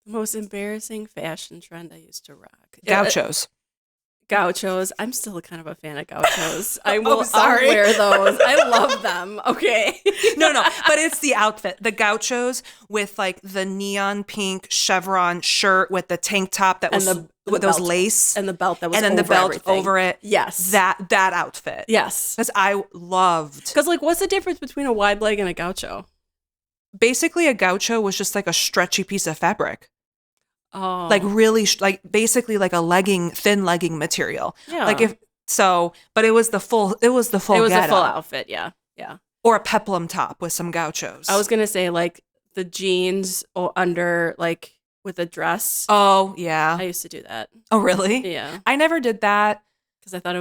The most embarrassing fashion trend I used to rock. Gauchos. Gauchos. I'm still kind of a fan of gauchos. I'll sorry. wear those. I love them. Okay. No, but it's the outfit. The gauchos with like the neon pink chevron shirt with the tank top that was with those lace. And the belt that was and then over the belt everything. over it. Yes. That outfit. Yes. Because I loved. Because like, what's the difference between a wide leg and a gaucho? Basically, a gaucho was just like a stretchy piece of fabric. Oh. Like really, basically like a thin legging material. Yeah. But it was the full the full outfit. Yeah. Yeah. Or a peplum top with some gauchos. I was going to say like the jeans under like with a dress. Oh, yeah. I used to do that. Oh, really? Yeah. I never did that. Because I thought it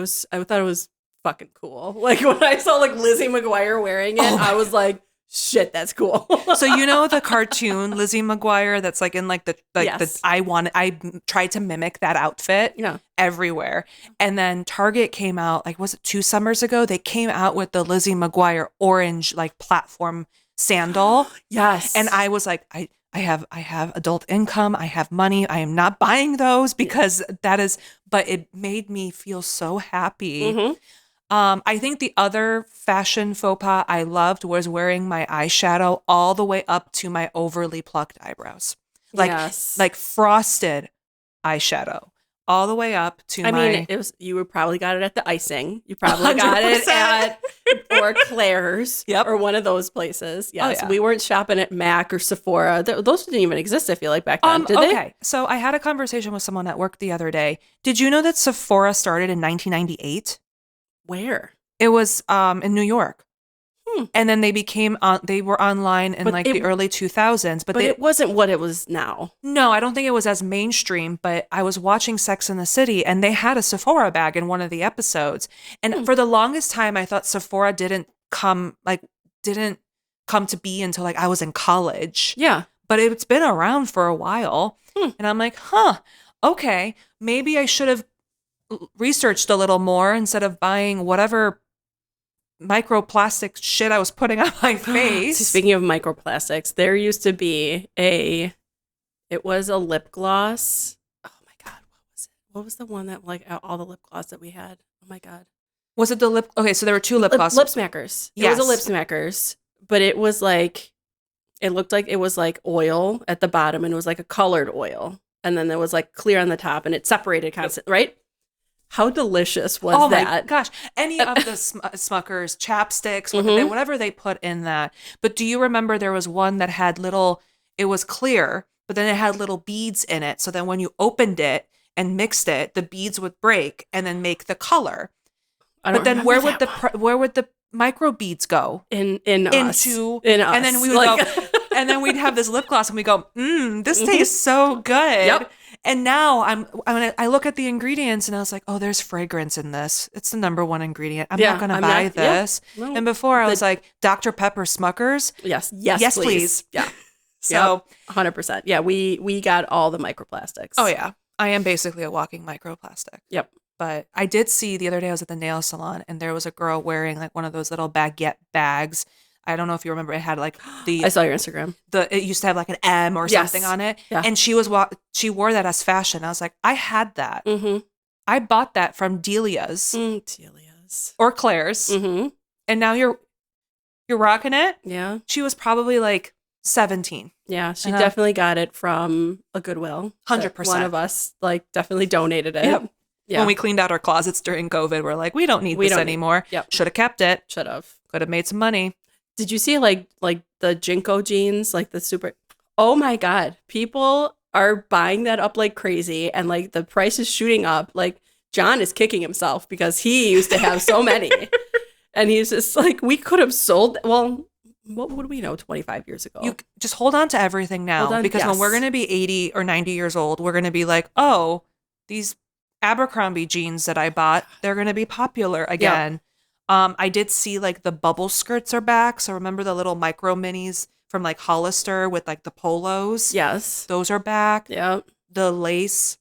was fucking cool. Like when I saw like Lizzie McGuire wearing it, I was like, shit, that's cool. So you know the cartoon Lizzie McGuire that's like in like Yes. I tried to mimic that outfit everywhere. And then Target came out, like was it 2 summers ago? They came out with the Lizzie McGuire orange like platform sandal. Yes. And I was like, I have adult income. I have money. I am not buying those because but it made me feel so happy. Mm-hmm. I think the other fashion faux pas I loved was wearing my eyeshadow all the way up to my overly plucked eyebrows. Like frosted eyeshadow all the way up to you probably got it at the icing. You probably 100%. got it at or Claire's Yep. or one of those places. Yes. Oh, yeah. We weren't shopping at MAC or Sephora. Those didn't even exist, I feel like, back then. Did they? So I had a conversation with someone at work the other day. Did you know that Sephora started in 1998? Where? It was in New York. And then they were online in the early 2000s. But it wasn't what it was now. No, I don't think it was as mainstream, but I was watching Sex and the City and they had a Sephora bag in one of the episodes. And for the longest time, I thought Sephora didn't come to be until like I was in college. Yeah. But it's been around for a while. And I'm like, okay, maybe I should have researched a little more instead of buying whatever microplastic shit I was putting on my face. Speaking of microplastics, there used to be it was a lip gloss. Oh my God, what was it? What was the one that like all the lip gloss that we had? Oh my God. Was it the lip? Okay, so there were 2 lip glosses. Lip smackers. Yes. It was a lip smackers, but it was like, it looked like it was like oil at the bottom and it was like a colored oil. And then there was like clear on the top and it separated constantly, right? How delicious was that? Oh my gosh. Any of the Smuckers, chapsticks, whatever they put in that. But do you remember there was one that had it was clear, but then it had little beads in it. So then when you opened it and mixed it, the beads would break and then make the color. But then where would the micro beads go? In us. And then we would go, and then we'd have this lip gloss and we go, this tastes so good. Yep. And now I look at the ingredients and I was like, oh, there's fragrance in this. It's the number 1 ingredient. I'm not going to buy this. Yeah. No. And before I was like, Dr. Pepper Smuckers. Yes, please. Yeah. So 100%. Yeah. We got all the microplastics. Oh yeah. I am basically a walking microplastic. Yep. But I did see the other day I was at the nail salon and there was a girl wearing like one of those little baguette bags. I don't know if you remember. It had like I saw your Instagram. It used to have like an M or something on it. Yeah. And she wore that as fashion. I was like, I had that. Mm-hmm. I bought that from Delia's. Delia's. Or Claire's. Mm-hmm. And now you're rocking it? Yeah. She was probably like 17. Yeah, she definitely got it from a Goodwill. 100%. One of us like definitely donated it. Yep. Yeah. When we cleaned out our closets during COVID, we're like, we don't need this anymore. Yep. Should have kept it. Should have. Could have made some money. Did you see like the Jinko jeans, like the super? Oh my God, people are buying that up like crazy, and like the price is shooting up. Like John is kicking himself because he used to have so many, and he's just like, we could have sold. Well, what would we know 25 years ago? You just hold on to everything now because when we're gonna be 80 or 90 years old, we're gonna be like, oh, these Abercrombie jeans that I bought, they're gonna be popular again. Yep. I did see like the bubble skirts are back. So remember the little micro minis from like Hollister with like the polos? Yes. Those are back. Yeah. The lace.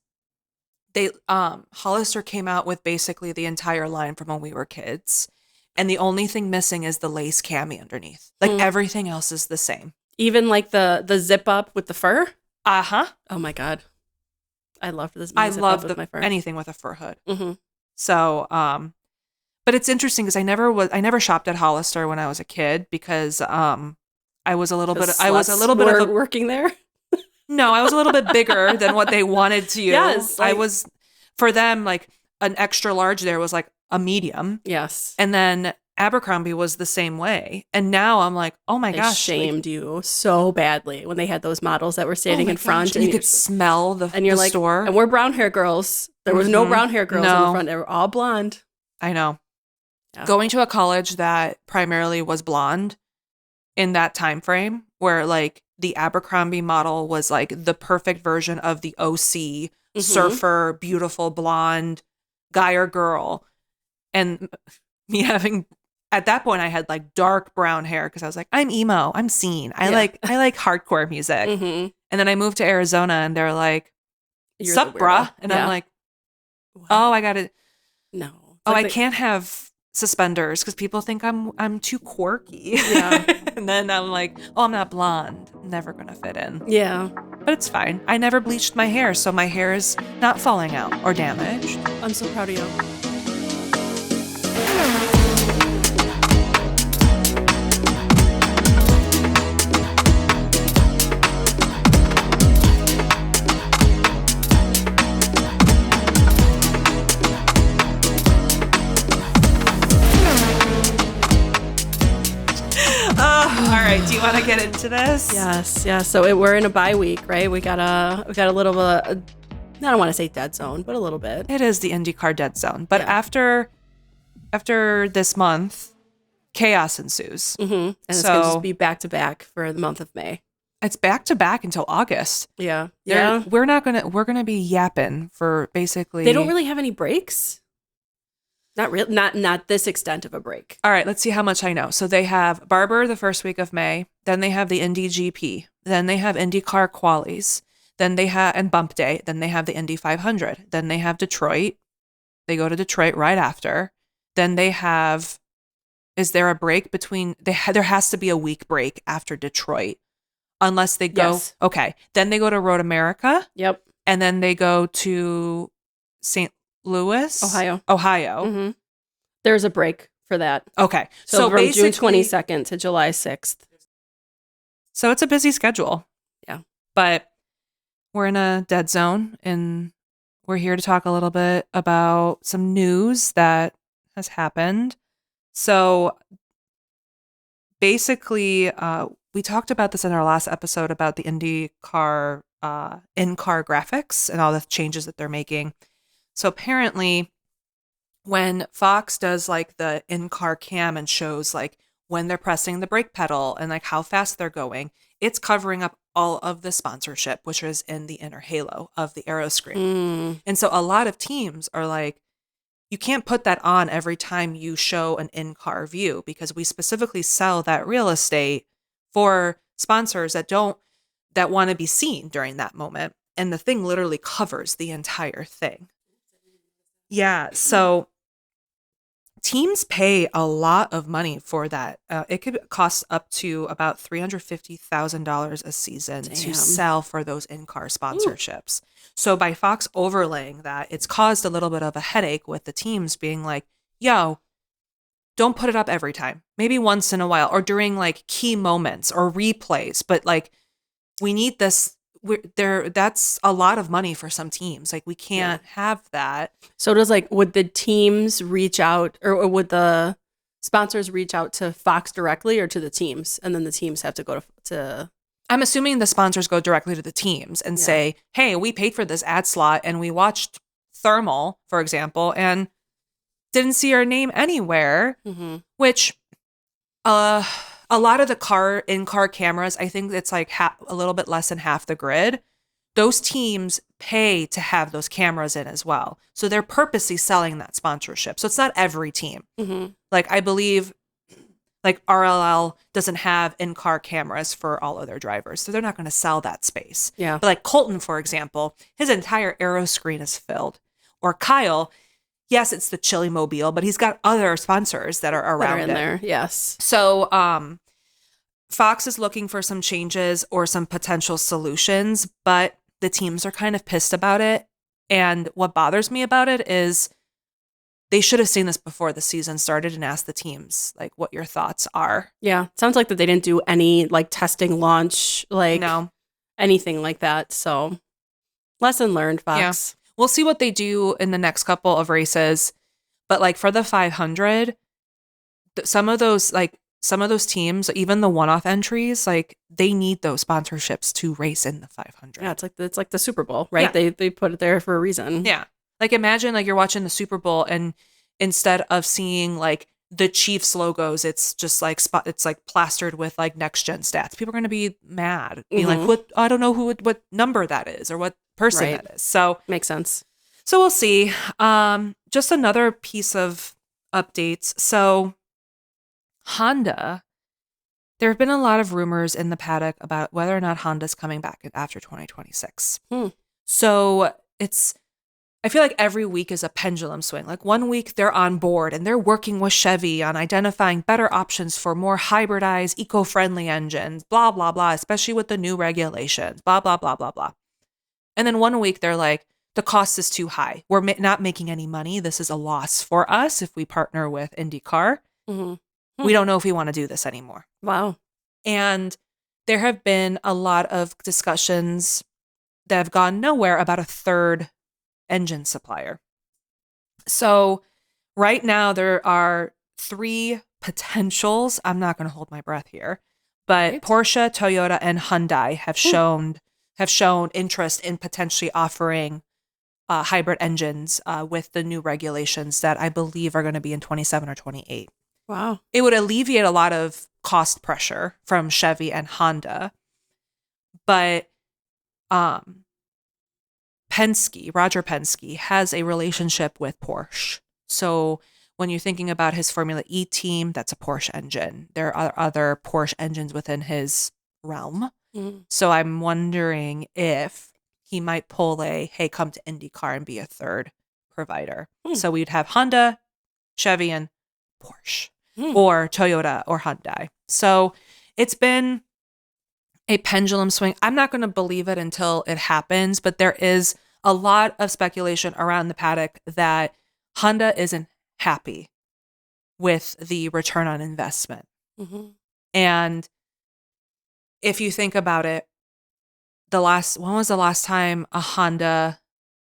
Hollister came out with basically the entire line from when we were kids. And the only thing missing is the lace cami underneath. Like everything else is the same. Even like the zip up with the fur? Uh-huh. Oh my God. I loved this. I music love with my fur. anything with a fur hood. Mm-hmm. So, but it's interesting because I never shopped at Hollister when I was a kid because I was a little bit of a working there. No, I was a little bit bigger than what they wanted to. Yes, I was, for them, like an extra large there was like a medium. Yes. And then Abercrombie was the same way. And now I'm like, oh my gosh. They shamed you so badly when they had those models that were standing in front. And you could smell the store. And we're brown hair girls. There was no brown hair girls in the front. They were all blonde. I know. Yeah. Going to a college that primarily was blonde in that time frame where like the Abercrombie model was like the perfect version of the OC surfer, beautiful blonde guy or girl. And me having, at that point I had like dark brown hair because I was like, I'm emo, I'm scene. I like hardcore music. And then I moved to Arizona and they're like, sup, bruh? And I'm like, oh, I gotta, no. Oh, I can't have suspenders because people think I'm too quirky. Yeah. And then I'm like, oh, I'm not blonde. Never gonna fit in. Yeah. But it's fine. I never bleached my hair, so my hair is not falling out or damaged. I'm so proud of you. All right, do you want to get into this? Yes, yeah. So we're in a bye week, right? We got a little bit. I don't want to say dead zone, but a little bit. It is the IndyCar dead zone. But after this month, chaos ensues. And it's going to just be back to back for the month of May. It's back to back until August. Yeah. We're gonna be yapping for basically. They don't really have any breaks. Not real, not this extent of a break. All right, let's see how much I know. So they have Barber the first week of May, then they have the Indy GP, then they have IndyCar qualies, then they have and Bump Day, then they have the Indy 500, then they have Detroit. They go to Detroit right after. Then they have. Is there a break between? There has to be a week break after Detroit, unless they go. Yes. Okay, then they go to Road America. Yep. And then they go to St. Louis, Ohio. There's a break for that. Okay. So from June 22nd to July 6th. So it's a busy schedule. Yeah. But we're in a dead zone and we're here to talk a little bit about some news that has happened. So basically, we talked about this in our last episode about the IndyCar in-car graphics and all the changes that they're making. So apparently when Fox does like the in-car cam and shows like when they're pressing the brake pedal and like how fast they're going, it's covering up all of the sponsorship, which is in the inner halo of the aero screen. And so a lot of teams are like, you can't put that on every time you show an in-car view because we specifically sell that real estate for sponsors that want to be seen during that moment. And the thing literally covers the entire thing. Yeah, so teams pay a lot of money for that. It could cost up to about $350,000 a season to sell for those in-car sponsorships. Ooh. So by Fox overlaying that, it's caused a little bit of a headache with the teams being like, yo, don't put it up every time. Maybe once in a while or during like key moments or replays. But like, we need this. That's a lot of money for some teams. Like we can't have that. So does would the teams reach out or would the sponsors reach out to Fox directly or to the teams? And then the teams have to go to I'm assuming the sponsors go directly to the teams and say, hey, we paid for this ad slot and we watched Thermal, for example, and didn't see our name anywhere, which a lot of the in-car cameras, I think it's like a little bit less than half the grid. Those teams pay to have those cameras in as well. So they're purposely selling that sponsorship. So it's not every team. Like I believe like RLL doesn't have in-car cameras for all of their drivers. So they're not going to sell that space. Yeah. But like Colton, for example, his entire aero screen is filled. Or Kyle, yes, it's the Chili Mobile, but he's got other sponsors that are around in there. Yes. So Fox is looking for some changes or some potential solutions, but the teams are kind of pissed about it. And what bothers me about it is they should have seen this before the season started and asked the teams like what your thoughts are. Yeah. Sounds like that they didn't do any like testing launch, like No. anything like that. So lesson learned, Fox. Yeah. We'll see what they do in the next couple of races. But like for the 500, some of those teams, even the one-off entries, like they need those sponsorships to race in the 500. Yeah, it's like the Super Bowl, right? Yeah. They put it there for a reason. Yeah. Like imagine like you're watching the Super Bowl and instead of seeing like the Chiefs logos, it's just like it's like plastered with like next gen stats. People are going to be mad. Be like, what? I don't know what number that is or what person that is. So makes sense. So we'll see. Just another piece of updates. So Honda, there have been a lot of rumors in the paddock about whether or not Honda's coming back after 2026. So I feel like every week is a pendulum swing. Like 1 week they're on board and they're working with Chevy on identifying better options for more hybridized, eco-friendly engines, blah, blah, blah, especially with the new regulations, blah, blah, blah, blah, blah. And then 1 week they're like, the cost is too high. We're not making any money. This is a loss for us if we partner with IndyCar. We don't know if we want to do this anymore. Wow. And there have been a lot of discussions that have gone nowhere about a third engine supplier. So right now there are 3 potentials. I'm not going to hold my breath here, but Porsche, Toyota, and Hyundai have shown interest in potentially offering hybrid engines with the new regulations that I believe are going to be in 27 or 28. Wow. It would alleviate a lot of cost pressure from Chevy and Honda. But Roger Penske has a relationship with Porsche. So when you're thinking about his Formula E team, that's a Porsche engine. There are other Porsche engines within his realm. So I'm wondering if he might pull hey, come to IndyCar and be a third provider. So we'd have Honda, Chevy, and Porsche, or Toyota or Hyundai. So it's been a pendulum swing. I'm not going to believe it until it happens, but there is a lot of speculation around the paddock that Honda isn't happy with the return on investment. And if you think about it, when was the last time a Honda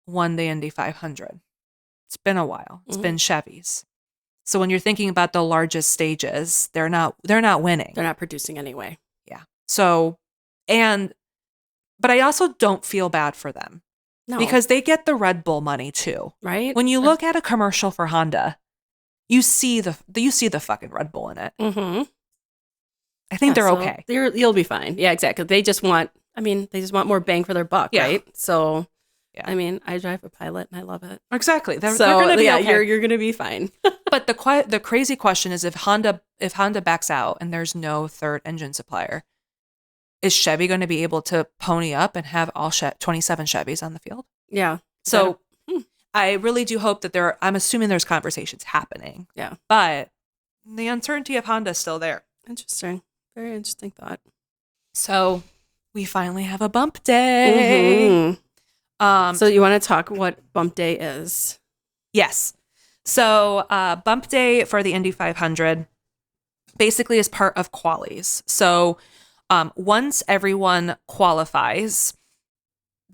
won the Indy 500? It's been a while. It's been Chevy's. So when you're thinking about the largest stages, they're not winning. They're not producing anyway. Yeah. So, but I also don't feel bad for them. No. Because they get the Red Bull money too. Right? When you look at a commercial for Honda, you see the fucking Red Bull in it. I think they're okay. You'll be fine. Yeah, exactly. They just want more bang for their buck, right? So, I mean, I drive a Pilot and I love it. Exactly. They're going to be okay. You're going to be fine. But the crazy question is if Honda backs out and there's no third engine supplier, is Chevy going to be able to pony up and have all 27 Chevys on the field? Yeah. So I really do hope that I'm assuming there's conversations happening. Yeah. But the uncertainty of Honda is still there. Interesting. Very interesting thought. So we finally have a bump day. So you want to talk what bump day is? Yes. So bump day for the Indy 500 basically is part of qualies. So once everyone qualifies,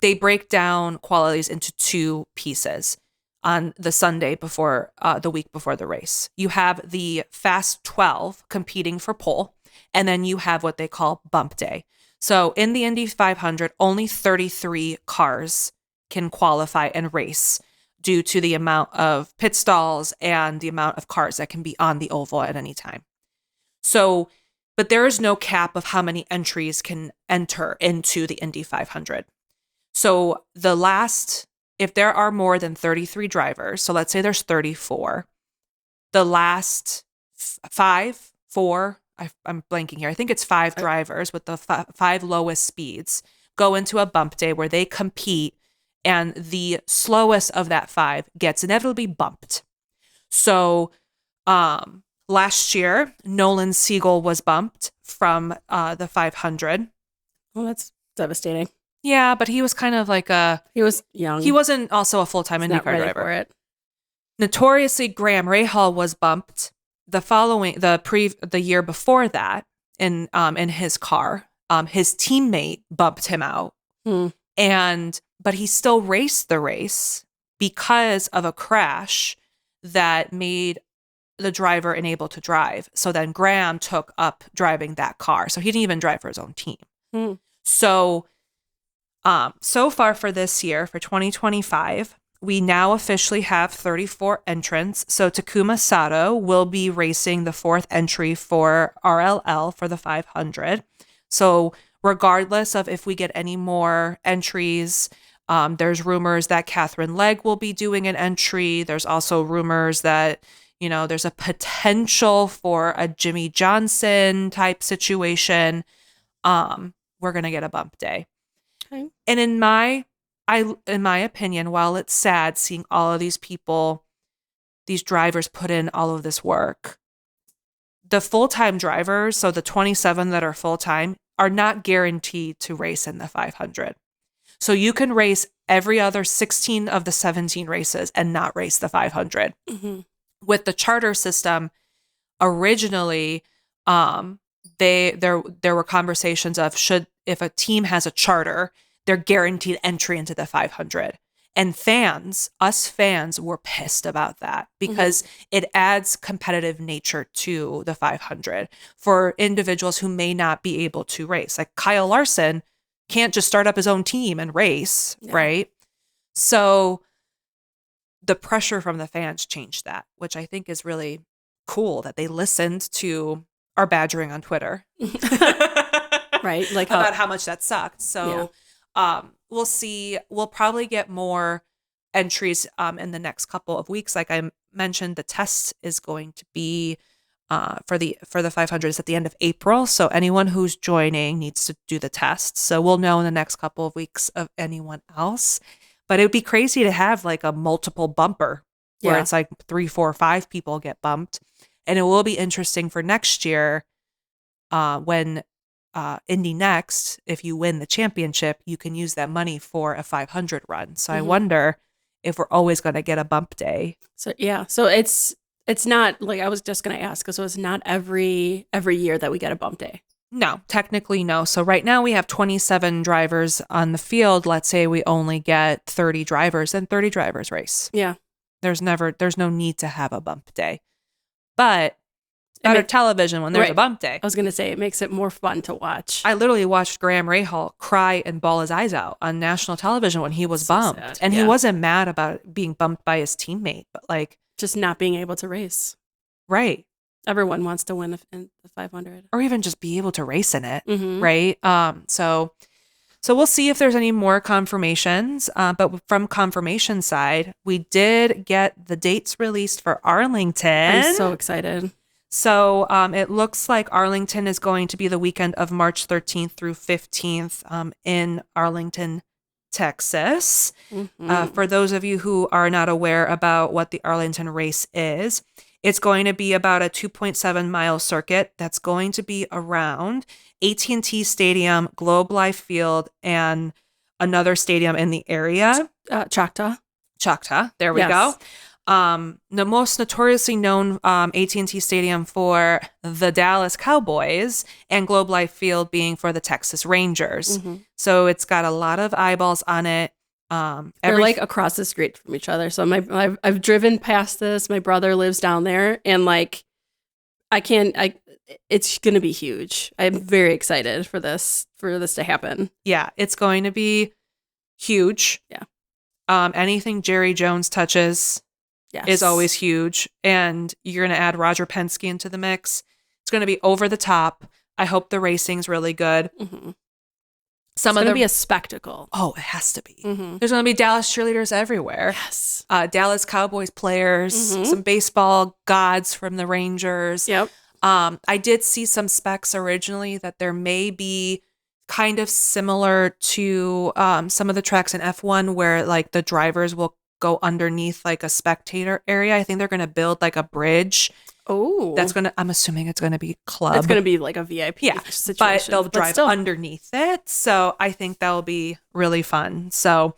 they break down qualities into 2 pieces on the Sunday before the week before the race. You have the Fast 12 competing for pole, and then you have what they call bump day. So in the Indy 500, only 33 cars can qualify and race due to the amount of pit stalls and the amount of cars that can be on the oval at any time. So, but there is no cap of how many entries can enter into the Indy 500. So if there are more than 33 drivers, so let's say there's 34, the last 5, I'm blanking here. I think it's 5 drivers with the 5 lowest speeds go into a bump day where they compete, and the slowest of that 5 gets inevitably bumped. So last year, Nolan Siegel was bumped from the 500. Oh, that's devastating. Yeah, but he was kind of like he was young. He wasn't also a full-time He's IndyCar not ready driver. for it. Notoriously, Graham Rahal was bumped the year before that in his car. His teammate bumped him out, but he still raced the race because of a crash that made the driver unable to drive. So then Graham took up driving that car. So he didn't even drive for his own team. So far for this year, for 2025, we now officially have 34 entrants. So Takuma Sato will be racing the fourth entry for RLL for the 500. So regardless of if we get any more entries, there's rumors that Catherine Legg will be doing an entry. There's also rumors that, there's a potential for a Jimmy Johnson type situation. We're going to get a bump day. Okay. And in my opinion, while it's sad seeing all of these people, these drivers put in all of this work, the full-time drivers, so the 27 that are full-time, are not guaranteed to race in the 500. So you can race every other 16 of the 17 races and not race the 500. Mm-hmm. With the charter system, originally, there were conversations of if a team has a charter, they're guaranteed entry into the 500. And us fans were pissed about that because it adds competitive nature to the 500 for individuals who may not be able to race. Like Kyle Larson can't just start up his own team and race, right? So the pressure from the fans changed that, which I think is really cool that they listened to our badgering on Twitter. Right. Like about how much that sucked. So we'll see. We'll probably get more entries in the next couple of weeks. Like I mentioned, the test is going to be for the 500s at the end of April. So anyone who's joining needs to do the test. So we'll know in the next couple of weeks of anyone else. But it would be crazy to have like a multiple bumper where it's like 3, 4, 5 people get bumped. And it will be interesting for next year when Indy Next, if you win the championship, you can use that money for a 500 run. So I wonder if we're always going to get a bump day. So so it's not like, I was just going to ask, so it's not every year that we get a bump day. No, technically no. So right now we have 27 drivers on the field. Let's say we only get 30 drivers, then 30 drivers race. Yeah. There's no need to have a bump day. But better television when there's a bump day. I was going to say, it makes it more fun to watch. I literally watched Graham Rahal cry and bawl his eyes out on national television when he was bumped. Sad. And he wasn't mad about being bumped by his teammate, but like just not being able to race. Right. Everyone wants to win in the 500. Or even just be able to race in it, right? So we'll see if there's any more confirmations. But from confirmation side, we did get the dates released for Arlington. I'm so excited. So it looks like Arlington is going to be the weekend of March 13th through 15th in Arlington, Texas. For those of you who are not aware about what the Arlington race is, it's going to be about a 2.7 mile circuit that's going to be around AT&T Stadium, Globe Life Field, and another stadium in the area. Choctaw. There we go. The most notoriously known AT&T Stadium for the Dallas Cowboys, and Globe Life Field being for the Texas Rangers. So it's got a lot of eyeballs on it. They're like across the street from each other. So I've driven past this. My brother lives down there, and like it's gonna be huge. I'm very excited for this to happen. Yeah, it's going to be huge. Yeah. Anything Jerry Jones touches is always huge. And you're going to add Roger Penske into the mix. It's going to be over the top. I hope the racing's really good. It's going to be a spectacle. Oh, it has to be. There's going to be Dallas cheerleaders everywhere. Yes. Dallas Cowboys players, some baseball gods from the Rangers. Yep. I did see some specs originally that there may be kind of similar to some of the tracks in F1 where like the drivers will go underneath like a spectator area. I think they're going to build like a bridge Oh, I'm assuming it's gonna be club. it's going to be like a VIP situation. But they'll drive still. underneath it. So I think that'll be really fun. So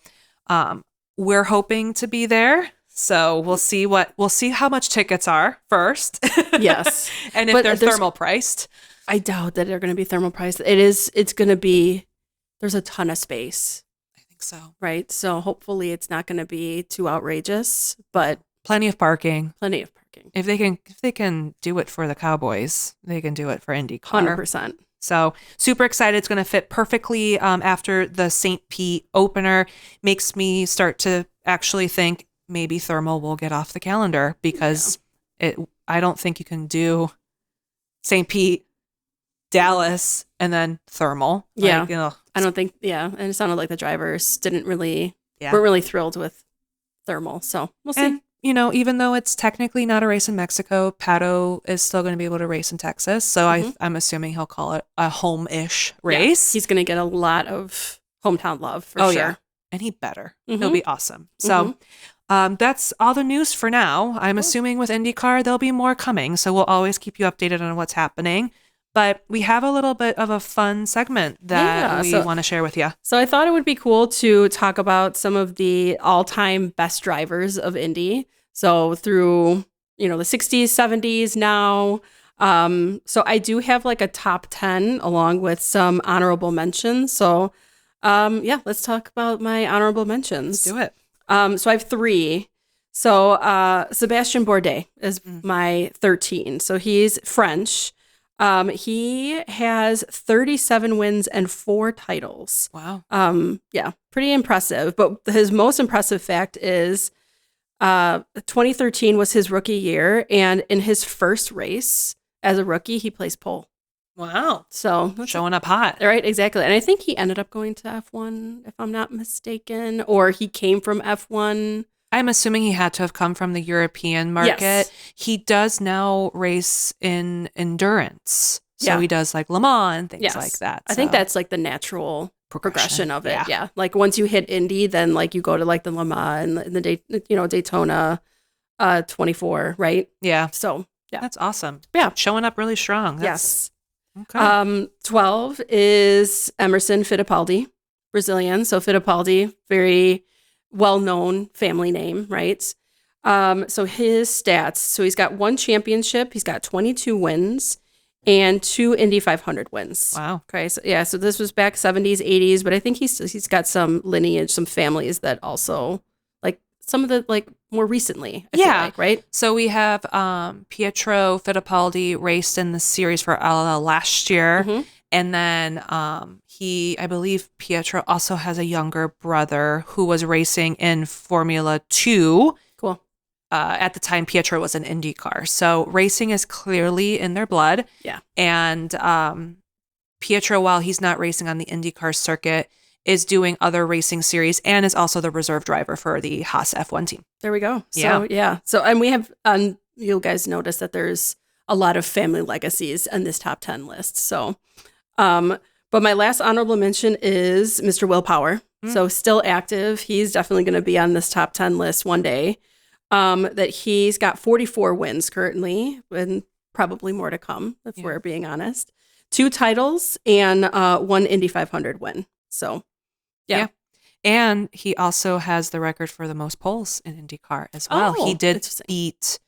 we're hoping to be there. So we'll see how much tickets are first. Yes. And if they're thermal priced. I doubt that they're going to be thermal priced. It's going to be, there's a ton of space. I think so. Right. So hopefully it's not going to be too outrageous, but plenty of parking. Plenty of parking. If they can do it for the Cowboys, they can do it for IndyCar. 100%. So super excited. It's going to fit perfectly after the St. Pete opener. Makes me start to actually think maybe thermal will get off the calendar because I don't think you can do St. Pete, Dallas, and then thermal. Yeah. Like, I don't think, and it sounded like the drivers weren't really thrilled with thermal. So we'll see. And, even though it's technically not a race in Mexico, Pato is still going to be able to race in Texas. So I'm assuming he'll call it a home-ish race. Yeah. He's going to get a lot of hometown love for sure. Yeah. And he better. He'll be awesome. So that's all the news for now. I'm assuming with IndyCar, there'll be more coming. So we'll always keep you updated on what's happening. But we have a little bit of a fun segment that we want to share with you. So I thought it would be cool to talk about some of the all-time best drivers of Indy. So through, the 60s, 70s now. So I do have like a top 10 along with some honorable mentions. So let's talk about my honorable mentions. Let's do it. So I have 3. So Sebastian Bourdais is my 13. So he's French. He has 37 wins and 4 titles. Wow. Pretty impressive. But his most impressive fact is 2013 was his rookie year. And in his first race as a rookie, he placed pole. Wow. So showing up hot. Right, exactly. And I think he ended up going to F1, if I'm not mistaken, or he came from F1. I'm assuming he had to have come from the European market. Yes. He does now race in endurance. So he does like Le Mans and things like that. I think that's like the natural progression of it. Yeah. Like once you hit Indy, then like you go to like the Le Mans and the Daytona 24, right? Yeah. So yeah. That's awesome. Yeah. Showing up really strong. Yes. Okay. 12 is Emerson Fittipaldi, Brazilian. So Fittipaldi, very well-known family name, right? So his stats, so he's got 1 championship, he's got 22 wins, and 2 Indy 500 wins. Wow. Okay, so so this was back 70s, 80s, but I think he's got some lineage, some families that also, like, some of the, like, more recently, I feel like, right? So we have Pietro Fittipaldi raced in the series for LL last year. And then I believe Pietro also has a younger brother who was racing in Formula 2. Cool. At the time, Pietro was an IndyCar. So racing is clearly in their blood. Yeah. And Pietro, while he's not racing on the IndyCar circuit, is doing other racing series and is also the reserve driver for the Haas F1 team. There we go. So, yeah. So, and we have, you guys notice that there's a lot of family legacies in this top 10 list. So, but my last honorable mention is Mr. Will Power. So still active. He's definitely going to be on this top 10 list one day. That he's got 44 wins currently, and probably more to come, if we're being honest. 2 titles and 1 Indy 500 win. So, yeah. And he also has the record for the most poles in IndyCar as well. He did beat,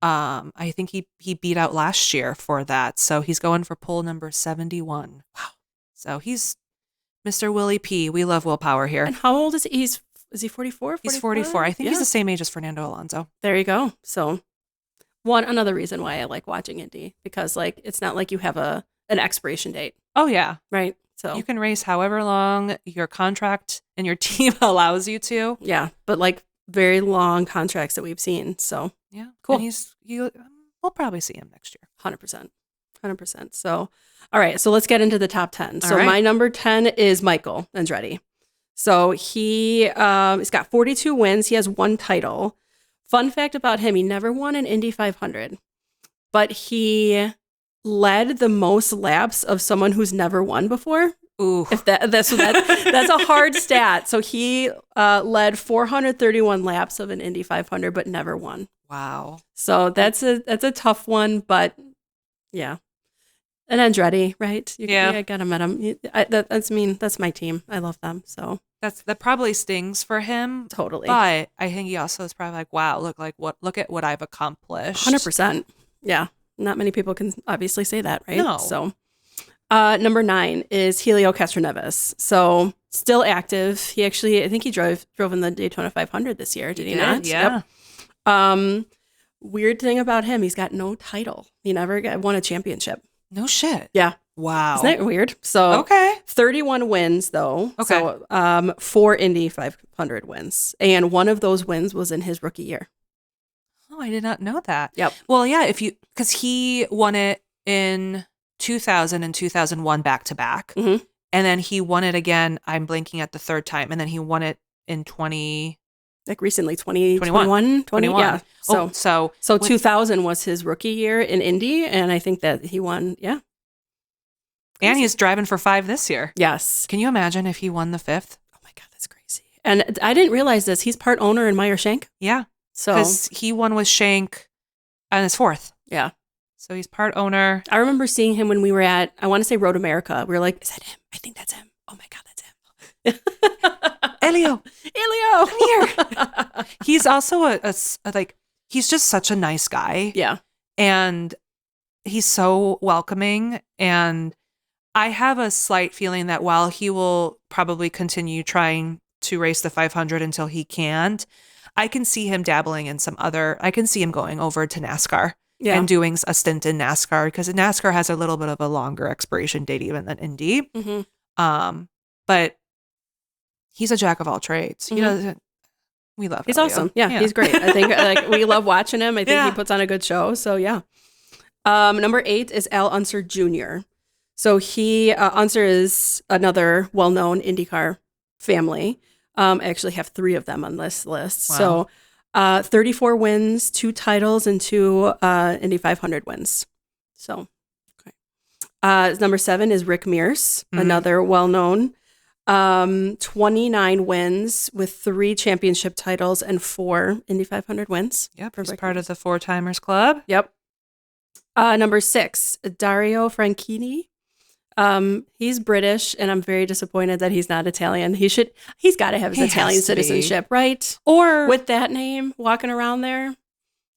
I think he beat out last year for that. So he's going for pole number 71. Wow. So he's Mr. Willie P. We love Will Power here. And how old is he? Is he 44? He's 44. I think he's the same age as Fernando Alonso. There you go. So another reason why I like watching Indy, because like it's not like you have an expiration date. Oh yeah. Right. So you can race however long your contract and your team allows you to. Yeah, but like very long contracts that we've seen. So yeah, cool. And we'll probably see him next year. 100%. So all right, so let's get into the top 10. So my number 10 is Michael Andretti. So he's got 42 wins. He has 1 title. Fun fact about him: he never won an Indy 500, but he led the most laps of someone who's never won before. Ooh, if that's a hard stat. So he led 431 laps of an Indy 500, but never won. Wow. So that's a tough one, but yeah. And Andretti, right? You got him at him. That's my team. I love them. So That probably stings for him. totally. But I think he also is probably like, wow, look at what I've accomplished. 100%. Yeah. Not many people can obviously say that, right? No. So number 9 is Helio Castroneves. So still active. He actually, I think he drove in the Daytona 500 this year. Did he not? Yeah. Yep. Weird thing about him, he's got no title. He never won a championship. No shit. Yeah. Wow. Isn't that weird? So Okay. 31 wins though. Okay. So 4 Indy 500 wins. And one of those wins was in his rookie year. Oh, I did not know that. Yep. Well, yeah, because he won it in 2000 and 2001 back to back. Mhm. And then he won it again. I'm blinking at the third time. And then he won it in 20. Like recently, 2021, 21. Yeah. So with- 2000 was his rookie year in Indy. And I think that he won. Yeah. And he's driving for 5 this year. Yes. Can you imagine if he won the 5th? Oh my God, that's crazy. And I didn't realize this. He's part owner in Meyer Shank. Yeah. So Because he won with Shank on his 4th. yeah. So he's part owner. I remember seeing him when we were at, I want to say Road America. We were like, is that him? I think that's him. Oh my God, that's him. Elio. Elio. Come here. He's also he's just such a nice guy. Yeah. And he's so welcoming. And I have a slight feeling that while he will probably continue trying to race the 500 until he can't, I can see him dabbling in I can see him going over to NASCAR and doing a stint in NASCAR, because NASCAR has a little bit of a longer expiration date even than Indy. Mm-hmm. But he's a jack of all trades. Mm-hmm. We love him. He's awesome. Yeah, he's great. I think we love watching him. I think he puts on a good show. So yeah. Number 8 is Al Unser Jr. So Unser is another well-known IndyCar family. I actually have 3 of them on this list. Wow. So 34 wins, 2 titles, and 2 Indy 500 wins. So, okay. Number 7 is Rick Mears, another well-known. 29 wins with 3 championship titles and 4 Indy 500 wins. Yep, he's part of the 4-timers club. Yep. Number 6, Dario Franchitti. He's British, and I'm very disappointed that he's not Italian. He's got to have his Italian citizenship, right? Or with that name, walking around there.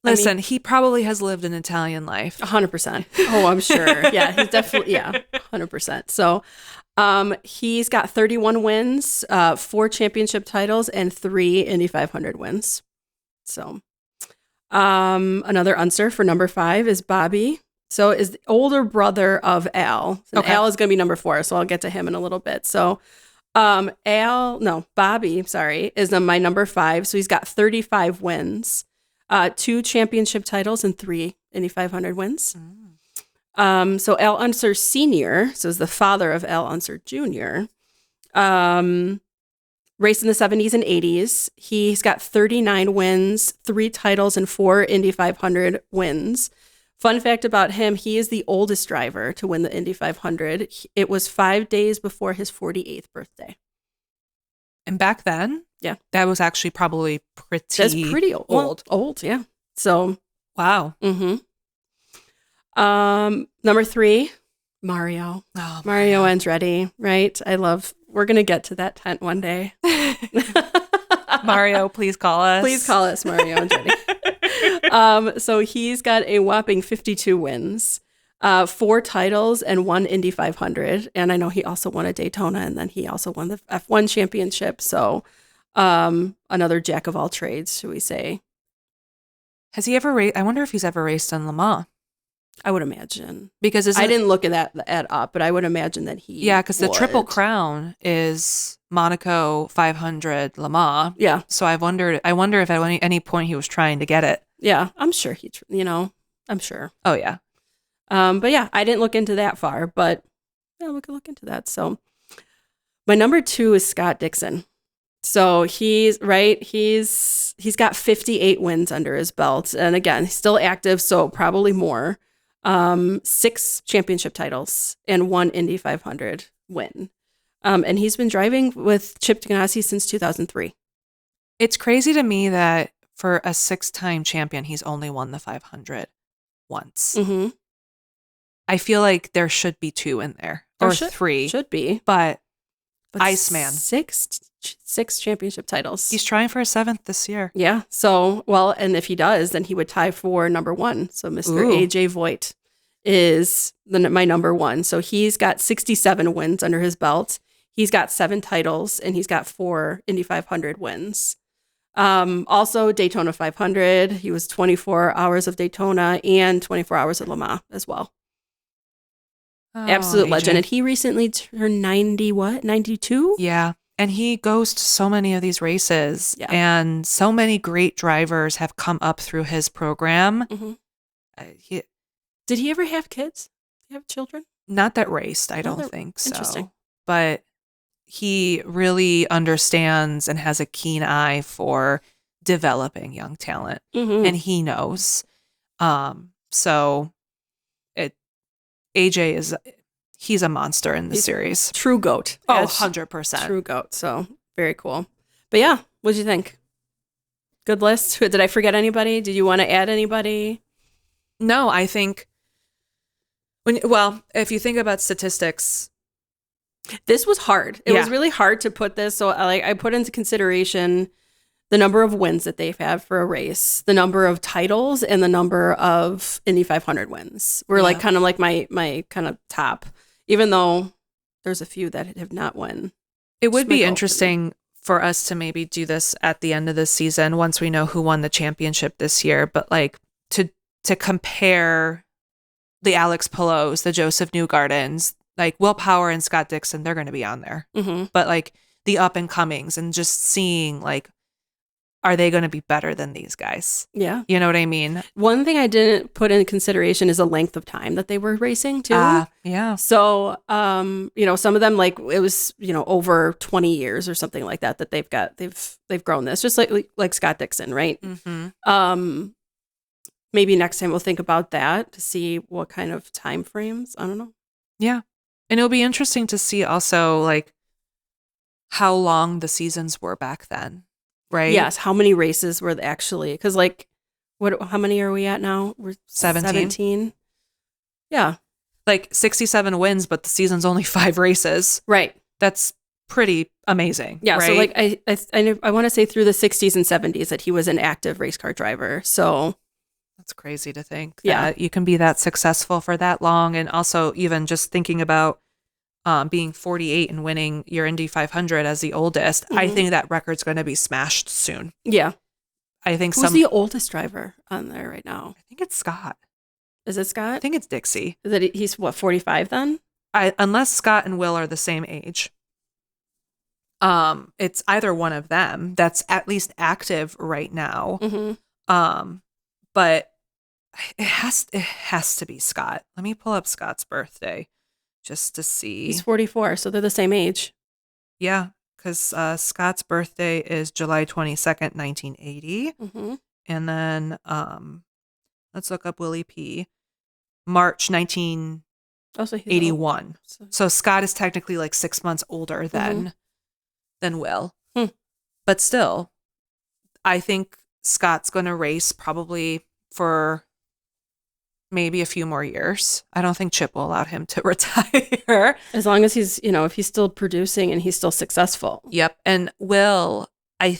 Listen, he probably has lived an Italian life. 100%. Oh, I'm sure. Yeah, he's definitely, 100%. So he's got 31 wins, 4 championship titles, and 3 Indy 500 wins. So another Unser for number 5 is Bobby. So is the older brother of Al. And Al is going to be number 4, so I'll get to him in a little bit. So Bobby, is my number 5. So he's got 35 wins, 2 championship titles, and 3 Indy 500 wins. So Al Unser Sr., so is the father of Al Unser Jr., raced in the 70s and 80s. He's got 39 wins, 3 titles, and 4 Indy 500 wins. Fun fact about him, he is the oldest driver to win the Indy 500. It was 5 days before his 48th birthday. And back then, that was actually probably That's pretty old. Old, yeah. So, wow. Mm-hmm. Number 3, Mario. Oh, Mario Andretti, right? We're going to get to that tent one day. Mario, please call us. Please call us, Mario Andretti. So he's got a whopping 52 wins, 4 titles, and 1 Indy 500. And I know he also won a Daytona, and then he also won the F1 championship. So another jack of all trades, should we say. Has he ever raced? I wonder if he's ever raced in Le Mans. I would imagine. Because I didn't look at that up, but I would imagine that he because the Triple Crown is Monaco 500 Le Mans. Yeah. So I wonder if at any point he was trying to get it. Yeah, I'm sure I'm sure. Oh, yeah. But yeah, I didn't look into that far, but yeah, we could look into that. So my number 2 is Scott Dixon. So he's got 58 wins under his belt. And again, he's still active, so probably more. 6 championship titles and 1 Indy 500 win. And he's been driving with Chip Ganassi since 2003. It's crazy to me that for a 6-time champion, he's only won the 500 once. Mm-hmm. I feel like there should be 2 in there, or 3. Should be. But But Iceman. Six championship titles. He's trying for a 7th this year. Yeah. So, well, and if he does, then he would tie for number 1. So Mr. AJ Voigt is my number 1. So he's got 67 wins under his belt. He's got 7 titles, and he's got 4 Indy 500 wins. Also Daytona 500. He was 24 hours of Daytona and 24 hours of Le Mans as well. Oh, Absolute AJ. legend. And he recently turned 92? Yeah. And he goes to so many of these races. Yeah. And so many great drivers have come up through his program. Mm-hmm. Did he ever have kids? Did he have children? Not that raced, I don't think so. Interesting. But he really understands and has a keen eye for developing young talent. Mm-hmm. And he knows. So AJ he's a monster in the series. True GOAT. Oh, 100%. True GOAT. So very cool. But yeah, what'd you think? Good list. Did I forget anybody? Did you want to add anybody? No, I think if you think about statistics, this was hard. It was really hard to put this. So I put into consideration the number of wins that they've had for a race, the number of titles, and the number of Indy 500 wins. Were like kind of like my kind of top, even though there's a few that have not won. It would be interesting for us to maybe do this at the end of the season once we know who won the championship this year, but like to compare the Alex Palouts, the Joseph Newgardens, like Will Power and Scott Dixon, they're going to be on there. Mm-hmm. But like the up and comings and just seeing like, are they going to be better than these guys? Yeah. You know what I mean? One thing I didn't put in consideration is the length of time that they were racing too. Yeah. So, some of them like it was, over 20 years or something like that they've grown this, just like Scott Dixon, right? Mm-hmm. Maybe next time we'll think about that to see what kind of time frames. I don't know. Yeah. And it'll be interesting to see also like how long the seasons were back then. Right. Yes. How many races were actually? Because how many are we at now? We're 17. Yeah. Like 67 wins, but the season's only 5 races. Right. That's pretty amazing. Yeah. Right? So I want to say through the 60s and 70s that he was an active race car driver. So that's crazy to think that you can be that successful for that long. And also even just thinking about being 48 and winning your Indy 500 as the oldest, I think that record's going to be smashed soon. Yeah. I think Who's the oldest driver on there right now? I think it's Scott. Is it Scott? I think it's Dixie. Is it, he's 45 then? Unless Scott and Will are the same age. It's either one of them that's at least active right now. Mm-hmm. But it has to be Scott. Let me pull up Scott's birthday just to see. He's 44, so they're the same age. Yeah, because Scott's birthday is July 22nd, 1980. Mm-hmm. And then let's look up Willie P. March 1981. So Scott is technically like 6 months older than Will. But still, I think Scott's going to race probably for maybe a few more years. I don't think Chip will allow him to retire. As long as he's, if he's still producing and he's still successful. Yep. And Will, I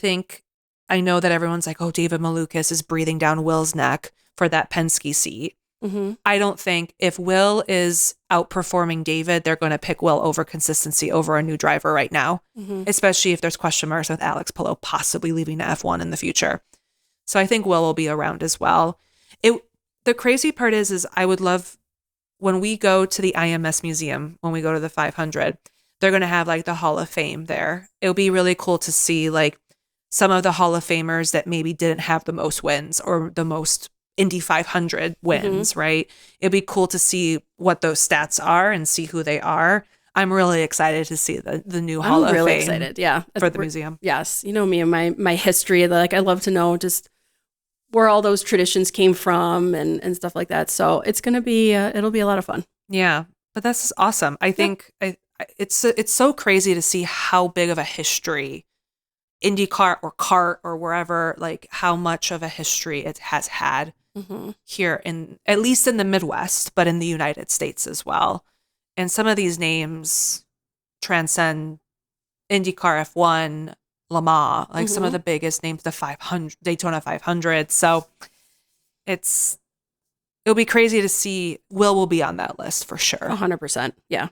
know that everyone's like, oh, David Malukas is breathing down Will's neck for that Penske seat. Mm-hmm. I don't think if Will is outperforming David, they're going to pick Will over consistency over a new driver right now, especially if there's question marks with Alex Palou possibly leaving to F1 in the future. So I think Will be around as well. The crazy part is I would love when we go to the IMS museum, when we go to the 500, they're going to have like the Hall of Fame there. It'll be really cool to see like some of the Hall of Famers that maybe didn't have the most wins or the most Indy 500 wins, right? It'd be cool to see what those stats are and see who they are. I'm really excited to see the new Hall of Fame. I'm really excited, yeah. For the museum. Yes. You know me and my history. Like I love to know just where all those traditions came from and stuff like that. So it's going to be, it'll be a lot of fun. Yeah. But that's awesome. I think it's so crazy to see how big of a history IndyCar or kart or wherever, like how much of a history it has had here in, at least in the Midwest, but in the United States as well. And some of these names transcend IndyCar F1, Le Mans, like some of the biggest names, the 500, Daytona 500. So it'll be crazy to see. Will be on that list for sure. 100%. Yeah.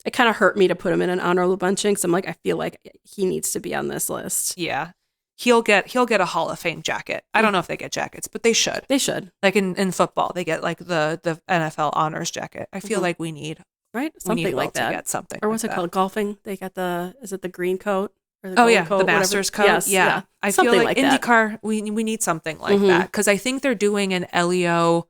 It kind of hurt me to put him in an honorable mention because I'm like, I feel like he needs to be on this list. Yeah. He'll get a Hall of Fame jacket. I don't know if they get jackets, but they should. They should. Like in football, they get like the NFL honors jacket. I feel like we need something like that. To get something. Or what's it called? Golfing. They got is it the green coat? Or the coat, the Masters coat. Yes, yeah. I something feel like IndyCar, that. we need something like that because I think they're doing an LEO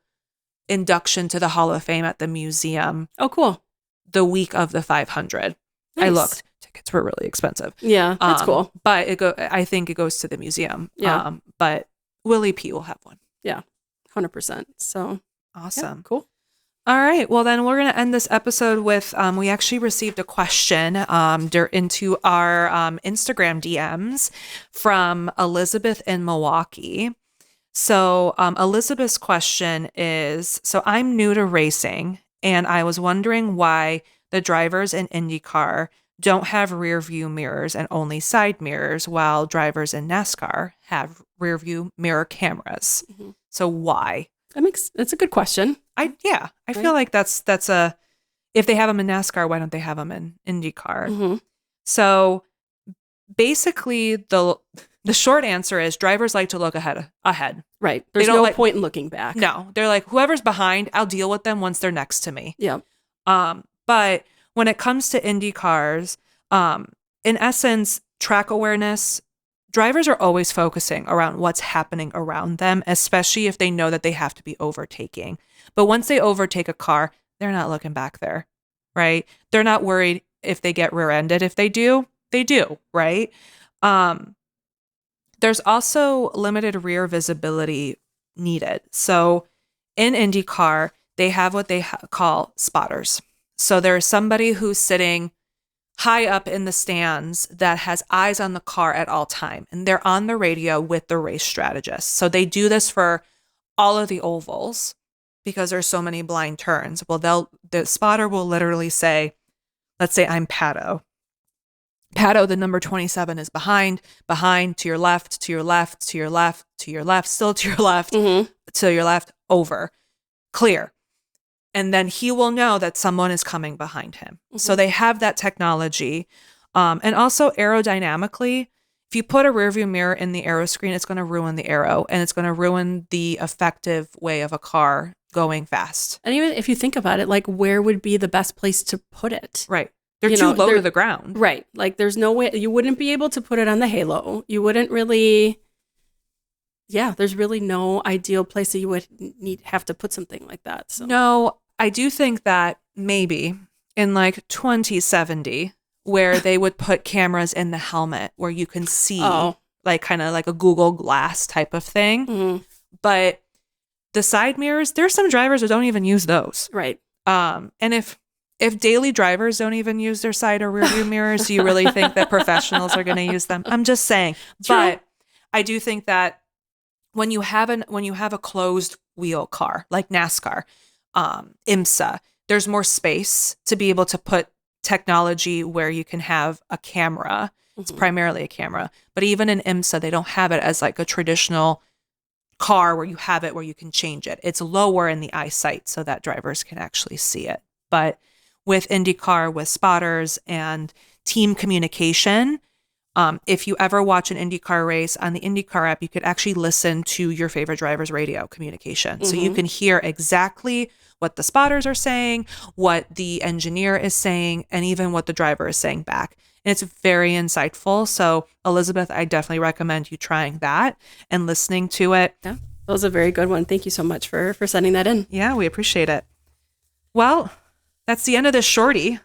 induction to the Hall of Fame at the museum. Oh, cool. The week of the 500. Nice. I looked. Tickets were really expensive. Yeah, that's cool. But I think it goes to the museum. Yeah. But Willie P will have one. Yeah, 100%. So awesome. Yeah, cool. All right. Well, then we're going to end this episode with, we actually received a question into our Instagram DMs from Elizabeth in Milwaukee. So Elizabeth's question is, so I'm new to racing and I was wondering why the drivers in IndyCar don't have rear view mirrors and only side mirrors while drivers in NASCAR have rear view mirror cameras. So why? That's a good question. I feel like that's if they have them in NASCAR, why don't they have them in IndyCar? So basically the short answer is drivers like to look ahead. Right. There's no point in looking back. No, they're like, whoever's behind, I'll deal with them once they're next to me. Yeah. But when it comes to IndyCars, in essence, track awareness, drivers are always focusing around what's happening around them, especially if they know that they have to be overtaking. But once they overtake a car, they're not looking back there, right? They're not worried if they get rear-ended. If they do, they do, right? There's also limited rear visibility needed. So in IndyCar, they have what they call spotters. So there's somebody who's sitting high up in the stands that has eyes on the car at all time. And they're on the radio with the race strategist. So they do this for all of the ovals because there's so many blind turns. Well, the spotter will literally say, let's say I'm Pato. Pato, the number 27 is behind, to your left, to your left, to your left, to your left, still to your left, to your left, over, clear. And then he will know that someone is coming behind him. So they have that technology. And also aerodynamically, if you put a rearview mirror in the aero screen, it's going to ruin the aero and it's going to ruin the effective way of a car going fast. And even if you think about it, like where would be the best place to put it? Right. They're too low to the ground. Right. Like there's no way, you wouldn't be able to put it on the halo. You wouldn't really, there's really no ideal place that you would have to put something like that. So. No, I do think that maybe in like 2070, where they would put cameras in the helmet where you can see like kind of like a Google Glass type of thing. But the side mirrors, there's some drivers that don't even use those. Right. And if daily drivers don't even use their side or rear view mirrors, do you really think that professionals are going to use them? I'm just saying. True. But I do think that when you have a closed wheel car like NASCAR, IMSA, there's more space to be able to put technology where you can have a camera. It's primarily a camera. But even in IMSA, they don't have it as like a traditional car where you have it where you can change it. It's lower in the eyesight so that drivers can actually see it. But with IndyCar, with spotters and team communication, if you ever watch an IndyCar race on the IndyCar app, you could actually listen to your favorite driver's radio communication. So you can hear exactly what the spotters are saying, what the engineer is saying, and even what the driver is saying back. And it's very insightful. So Elizabeth, I definitely recommend you trying that and listening to it. Yeah, that was a very good one. Thank you so much for sending that in. Yeah, we appreciate it. Well, that's the end of this shorty.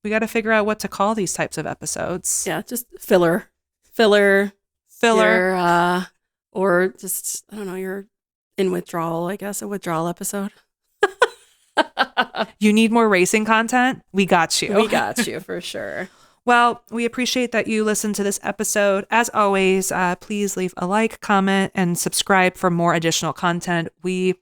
We got to figure out what to call these types of episodes. Yeah, just filler, or just, I don't know, you're in withdrawal, I guess, a withdrawal episode. You need more racing content? We got you. We got you for sure. Well, we appreciate that you listened to this episode. As always, please leave a like, comment, and subscribe for more additional content. We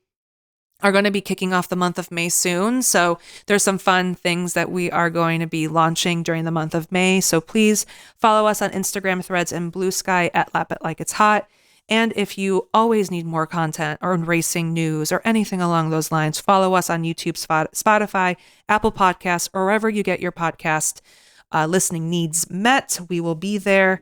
are going to be kicking off the month of May soon. So there's some fun things that we are going to be launching during the month of May. So please follow us on Instagram, Threads, and BlueSky at Lap It Like It's Hot. And if you always need more content or racing news or anything along those lines, follow us on YouTube, Spotify, Apple Podcasts, or wherever you get your podcast listening needs met. We will be there.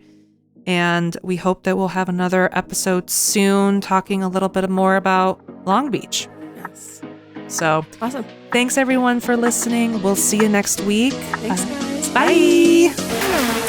And we hope that we'll have another episode soon talking a little bit more about Long Beach. Yes. So Awesome. Thanks everyone for listening. We'll see you next week. Thanks, guys. Bye.